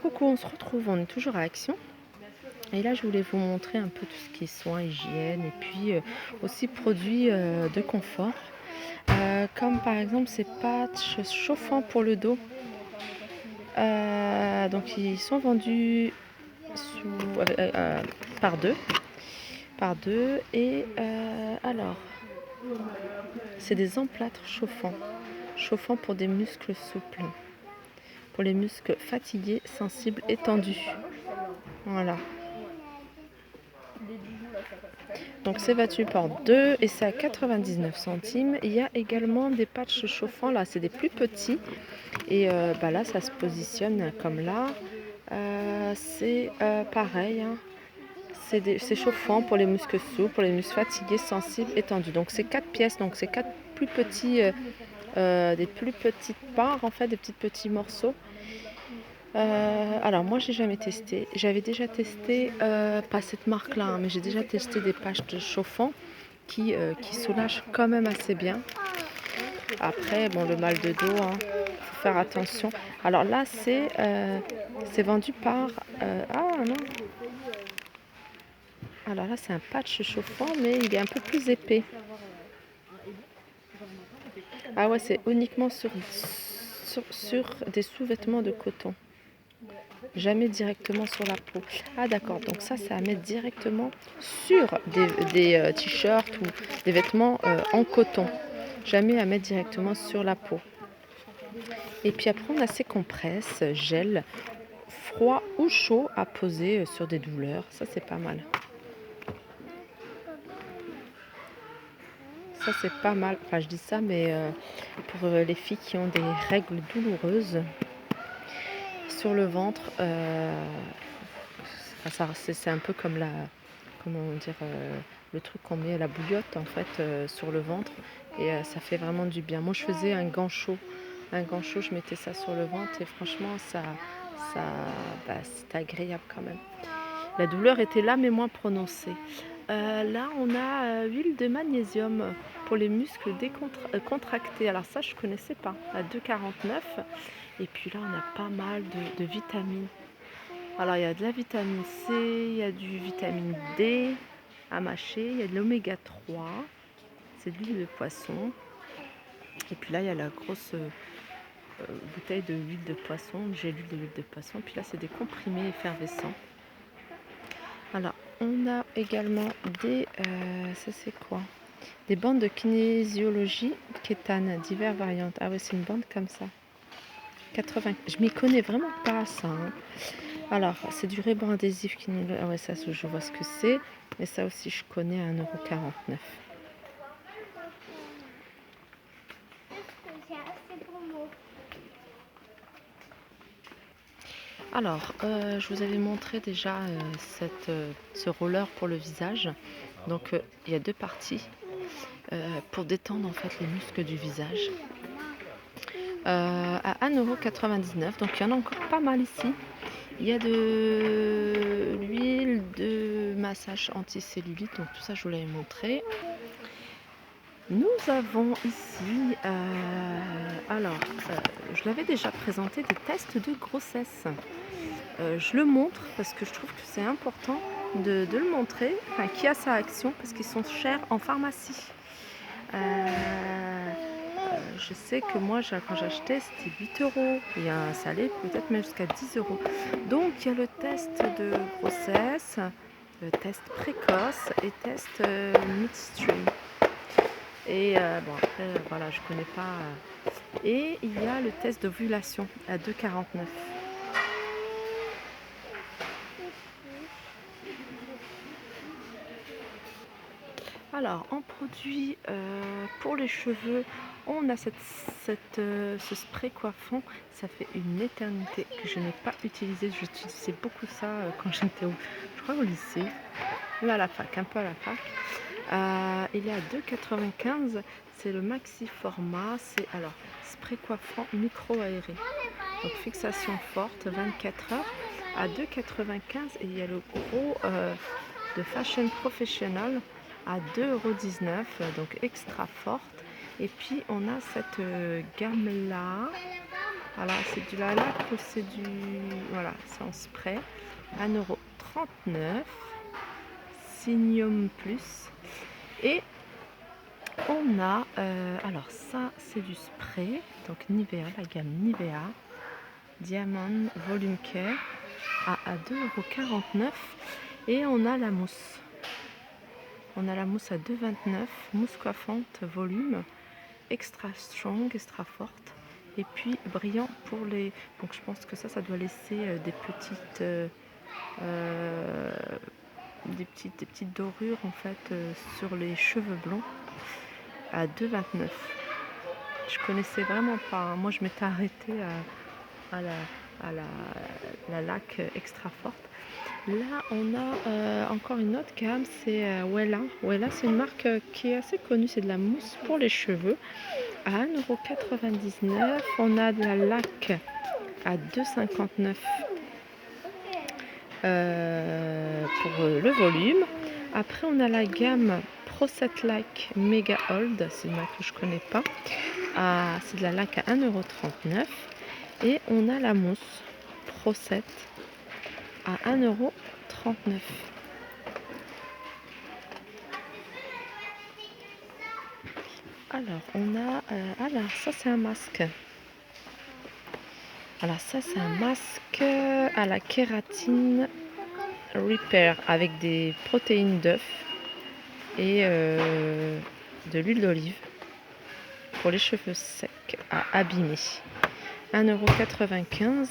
Coucou, on se retrouve, on est toujours à Action. Et là, je voulais vous montrer un peu tout ce qui est soins, hygiène et puis aussi produits de confort. Comme par exemple ces patchs chauffants pour le dos. Donc ils sont vendus par deux. Et alors, c'est des emplâtres chauffants pour des muscles souples, pour les muscles fatigués, sensibles et tendus. Voilà. Donc c'est battu par 2 et c'est à 99 centimes. Il y a également des patchs chauffants, là c'est des plus petits. Et là ça se positionne comme là. C'est pareil, hein. C'est chauffant pour les muscles souples, pour les muscles fatigués, sensibles et tendus. Donc c'est 4 pièces, donc c'est 4 plus petits, des plus petites parts en fait, des petits morceaux. Alors moi j'ai jamais testé. J'avais déjà testé, pas cette marque-là, hein, mais j'ai déjà testé des patchs chauffants qui soulagent quand même assez bien. Après, bon, le mal de dos, hein, faut faire attention. Alors là, c'est vendu par... ah non. Alors là, c'est un patch chauffant, mais il est un peu plus épais. Ah ouais, c'est uniquement sur des sous-vêtements de coton. Jamais directement sur la peau. Ah d'accord, donc ça, c'est à mettre directement sur des t-shirts ou des vêtements en coton. Jamais à mettre directement sur la peau. Et puis après, on a ces compresses, gel, froid ou chaud à poser sur des douleurs. Ça, c'est pas mal. Ça, c'est pas mal. Enfin, je dis ça, mais pour les filles qui ont des règles douloureuses sur le ventre, c'est un peu comme comment dire, le truc qu'on met à la bouillotte en fait sur le ventre et ça fait vraiment du bien. Moi, je faisais un gant chaud, je mettais ça sur le ventre et franchement, ça, c'était agréable quand même. La douleur était là, mais moins prononcée. Là, on a huile de magnésium pour les muscles contractés. Alors ça, je ne connaissais pas, à 2,49. Et puis là, on a pas mal de vitamines. Alors, il y a de la vitamine C, il y a du vitamine D à mâcher, il y a de l'oméga 3, c'est de l'huile de poisson. Et puis là, il y a la grosse bouteille de huile de poisson, j'ai l'huile de l'huile de poisson. Puis là, c'est des comprimés effervescents. Alors, on a également ça c'est quoi? Des bandes de kinésiologie kétane, diverses variantes. Ah ouais, c'est une bande comme ça. 80. Je m'y connais vraiment pas ça, hein. Alors, c'est du ruban adhésif qui nous... Ah ouais, ça, je vois ce que c'est. Et ça aussi, je connais à 1,49 €. Alors, je vous avais montré déjà ce roller pour le visage. Donc, il y a deux parties pour détendre en fait les muscles du visage. À 1,99 €. Donc, il y en a encore pas mal ici. Il y a de l'huile de massage anticellulite, donc tout ça je vous l'avais montré. Nous avons ici, je l'avais déjà présenté, des tests de grossesse. Je le montre parce que je trouve que c'est important de le montrer, enfin qui a sa action, parce qu'ils sont chers en pharmacie. Je sais que moi, quand j'achetais, c'était 8 €. Ça allait peut-être même jusqu'à 10 €. Donc, il y a le test de grossesse, le test précoce et test midstream. Et bon, après, voilà, je connais pas. Et il y a le test d'ovulation à 2,49 €. Alors, en produit pour les cheveux, on a ce spray coiffant. Ça fait une éternité que je n'ai pas utilisé. J'utilisais beaucoup ça quand j'étais je crois au lycée, ou à la fac, un peu à la fac. Il est à 2,95 €. C'est le maxi format. C'est alors spray coiffant micro-aéré. Donc fixation forte, 24 heures à 2,95 €. Et il y a le gros de Fashion Professional à 2,19 €, donc extra forte. Et puis on a cette gamme là Voilà, c'est du lilac ou c'est du... Voilà, c'est en spray. 1,39 €. Signum Plus. Et on a... alors ça, c'est du spray. Donc Nivea, la gamme Nivea. Diamond Volume Care à 2,49 €. Et on a la mousse. On a la mousse à 2,29 €. Mousse coiffante volume. Extra strong, extra forte. Et puis brillant pour les... Donc je pense que ça doit laisser des petites... des petites dorures en fait sur les cheveux blonds à 2,29 €. Je connaissais vraiment pas, hein. Moi je m'étais arrêtée à la laque extra forte. Là on a encore une autre gamme, c'est Wella. Wella, c'est une marque qui est assez connue, c'est de la mousse pour les cheveux à 1,99 €. On a de la laque à 2,59 € pour le volume. Après on a la gamme Pro Set Lac Mega Old, c'est une marque que je connais pas. C'est de la laque à 1,39 €. Et on a la mousse Pro Set à 1,39 €. Alors on a alors ça c'est un masque. Alors ça c'est un masque à la kératine Repair avec des protéines d'œuf et de l'huile d'olive pour les cheveux secs à abîmer. 1,95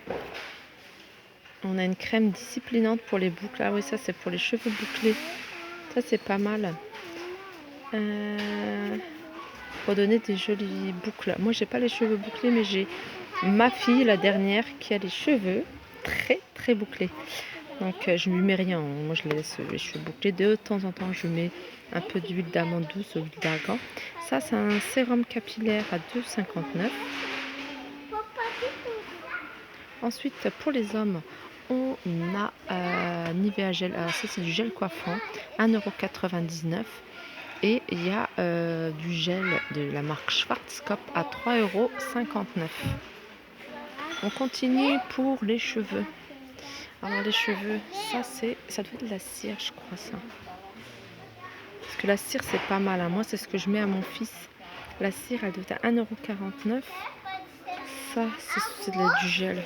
€. On a une crème disciplinante pour les boucles. Ah oui, ça c'est pour les cheveux bouclés. Ça c'est pas mal. Pour donner des jolies boucles. Moi j'ai pas les cheveux bouclés, mais j'ai ma fille, la dernière, qui a les cheveux très bouclés. Donc je lui mets rien. Moi je laisse les cheveux bouclés. De temps en temps je mets un peu d'huile d'amande douce ou d'huile d'argan. Ça c'est un sérum capillaire à 2,59 €. Ensuite pour les hommes, on a Nivea Gel. Alors ça c'est du gel coiffant, 1,99 €. Et il y a du gel de la marque Schwarzkopf à 3,59 €. On continue pour les cheveux. Alors les cheveux, ça doit être de la cire, je crois ça. Parce que la cire c'est pas mal, hein. Moi c'est ce que je mets à mon fils. La cire elle doit être à 1,49 €. Ça c'est du gel.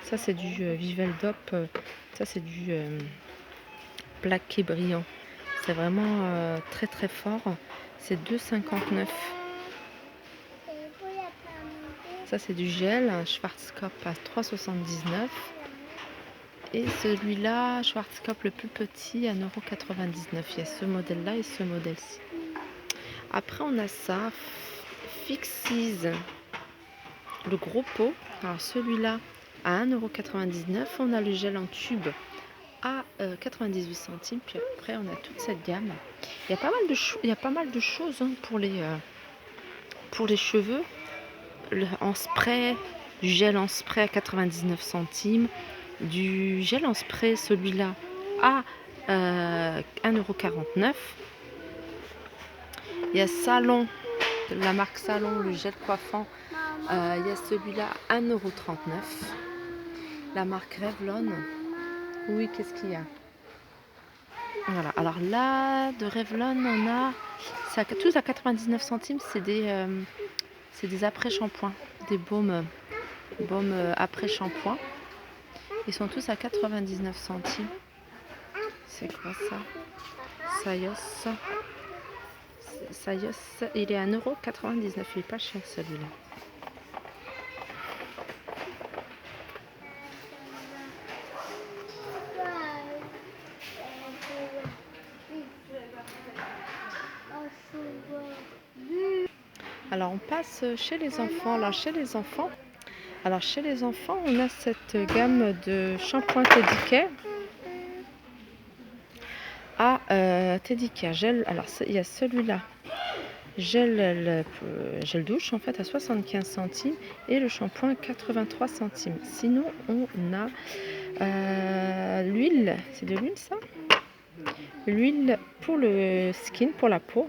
Ça c'est du Viveldop. Ça c'est du plaqué brillant. C'est vraiment très fort. C'est 2,59 €. Ça c'est du gel Schwarzkopf à 3,79 €. Et celui-là, Schwarzkopf le plus petit à 1,99 €. Il y a ce modèle-là et ce modèle-ci. Après on a ça, Fixies, le gros pot. Alors celui-là à 1,99 €. On a le gel en tube à 98 centimes. Puis après on a toute cette gamme. Il y a pas mal de choses hein, pour les cheveux. En spray, du gel en spray à 99 centimes. Du gel en spray, celui-là à 1,49 €. Il y a Salon, la marque Salon, le gel coiffant. Il y a celui-là à 1,39 €. La marque Revlon. Oui, qu'est-ce qu'il y a? Voilà, alors là, de Revlon, on a tous à 99 centimes. C'est des après-shampoings, des baumes après-shampoing. Ils sont tous à 99 centimes. C'est quoi ça? Sayos, il est à 1,99 €. Il est pas cher celui-là. Alors on passe chez les enfants. Alors chez les enfants, on a cette gamme de shampoing Teddy Care à Teddy Care gel. Alors il y a celui-là, gel douche en fait à 75 centimes et le shampoing 83 centimes. Sinon on a l'huile, c'est de l'huile ça? L'huile pour le skin, pour la peau,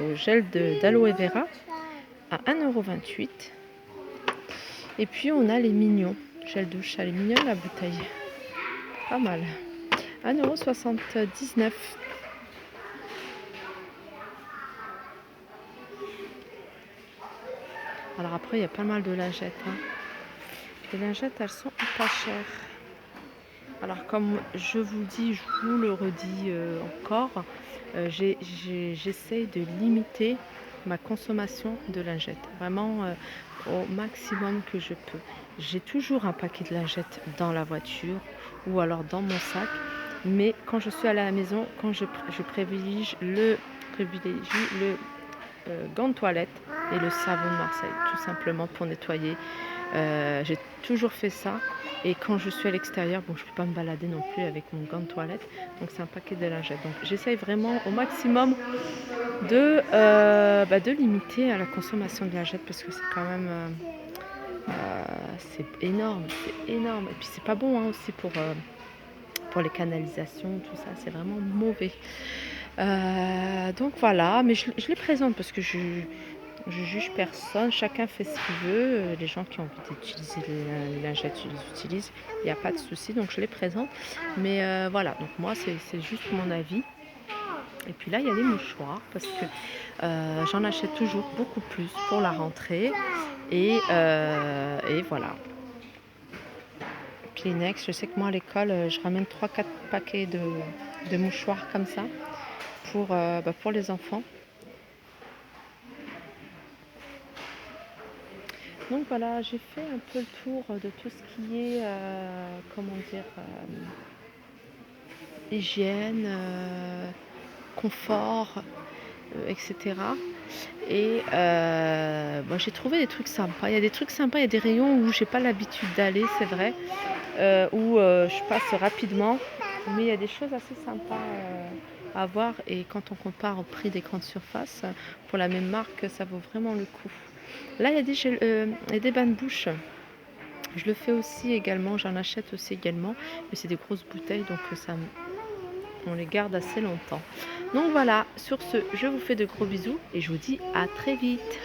au gel d'aloe vera à 1,28 €. Et puis on a les mignons, gel douche, elle est mignonne la bouteille, pas mal. 1,79 €. Alors après, il y a pas mal de lingettes, hein. Les lingettes, elles sont pas chères. Alors comme je vous le dis, je vous le redis encore, j'essaye de limiter ma consommation de lingettes, vraiment au maximum que je peux. J'ai toujours un paquet de lingettes dans la voiture ou alors dans mon sac, mais quand je suis à la maison, je privilégie le gant de toilette et le savon de Marseille, tout simplement pour nettoyer. J'ai toujours fait ça. Et quand je suis à l'extérieur, bon, je ne peux pas me balader non plus avec mon gant de toilette, donc c'est un paquet de lingettes. Donc j'essaye vraiment au maximum de limiter à la consommation de lingettes parce que c'est quand même c'est énorme, c'est énorme. Et puis c'est pas bon hein, aussi pour les canalisations, tout ça, c'est vraiment mauvais. Donc voilà, mais je les présente parce que je juge personne, chacun fait ce qu'il veut. Les gens qui ont envie d'utiliser les lingettes, ils les utilisent, il n'y a pas de souci, donc je les présente. Mais voilà, donc moi c'est juste mon avis. Et puis là, il y a les mouchoirs parce que j'en achète toujours beaucoup plus pour la rentrée. Et voilà. Kleenex, je sais que moi à l'école, je ramène 3-4 paquets de mouchoirs comme ça pour les enfants. Donc voilà, j'ai fait un peu le tour de tout ce qui est, comment dire, hygiène, confort, etc. Et moi j'ai trouvé des trucs sympas. Il y a des trucs sympas, il y a des rayons où j'ai pas l'habitude d'aller, c'est vrai, où je passe rapidement, mais il y a des choses assez sympas à voir. Et quand on compare au prix des grandes surfaces, pour la même marque, ça vaut vraiment le coup. Là, il y a des bains de bouche. Je le fais aussi également, j'en achète aussi également, mais c'est des grosses bouteilles, donc on les garde assez longtemps. Donc voilà, sur ce, je vous fais de gros bisous et je vous dis à très vite.